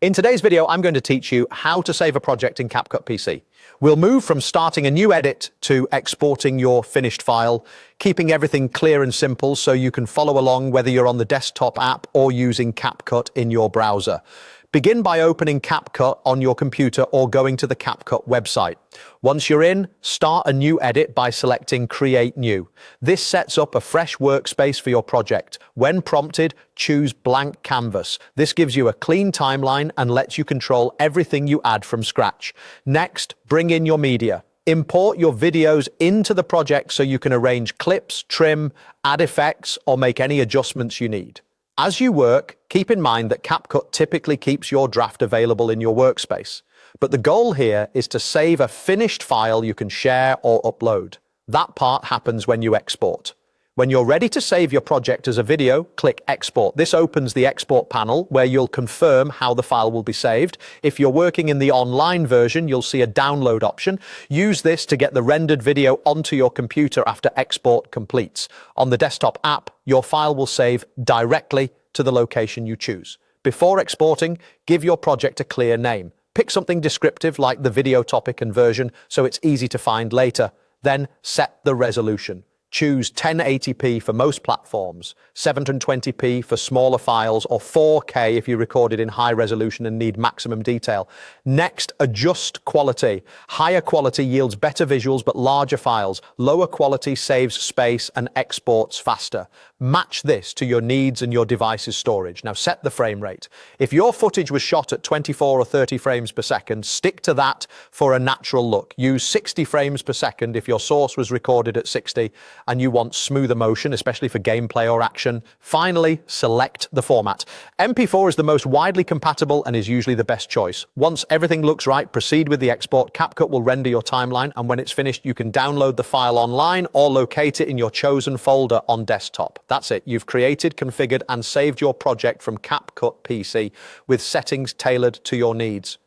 In today's video, I'm going to teach you how to save a project in CapCut PC. We'll move from starting a new edit to exporting your finished file, keeping everything clear and simple so you can follow along whether you're on the desktop app or using CapCut in your browser. Begin by opening CapCut on your computer or going to the CapCut website. Once you're in, start a new edit by selecting Create New. This sets up a fresh workspace for your project. When prompted, choose Blank Canvas. This gives you a clean timeline and lets you control everything you add from scratch. Next, bring in your media. Import your videos into the project so you can arrange clips, trim, add effects, or make any adjustments you need. As you work, keep in mind that CapCut typically keeps your draft available in your workspace. But the goal here is to save a finished file you can share or upload. That part happens when you export. When you're ready to save your project as a video, click Export. This opens the export panel where you'll confirm how the file will be saved. If you're working in the online version, you'll see a download option. Use this to get the rendered video onto your computer after export completes. On the desktop app, your file will save directly to the location you choose. Before exporting, give your project a clear name. Pick something descriptive like the video topic and version so it's easy to find later. Then set the resolution. Choose 1080p for most platforms, 720p for smaller files, or 4K if you record it in high resolution and need maximum detail. Next, adjust quality. Higher quality yields better visuals but larger files. Lower quality saves space and exports faster. Match this to your needs and your device's storage. Now set the frame rate. If your footage was shot at 24 or 30 frames per second, stick to that for a natural look. Use 60 frames per second if your source was recorded at 60 and you want smoother motion, especially for gameplay or action. Finally, select the format. MP4 is the most widely compatible and is usually the best choice. Once everything looks right, proceed with the export. CapCut will render your timeline, and when it's finished, you can download the file online or locate it in your chosen folder on desktop. That's it. You've created, configured, and saved your project from CapCut PC with settings tailored to your needs.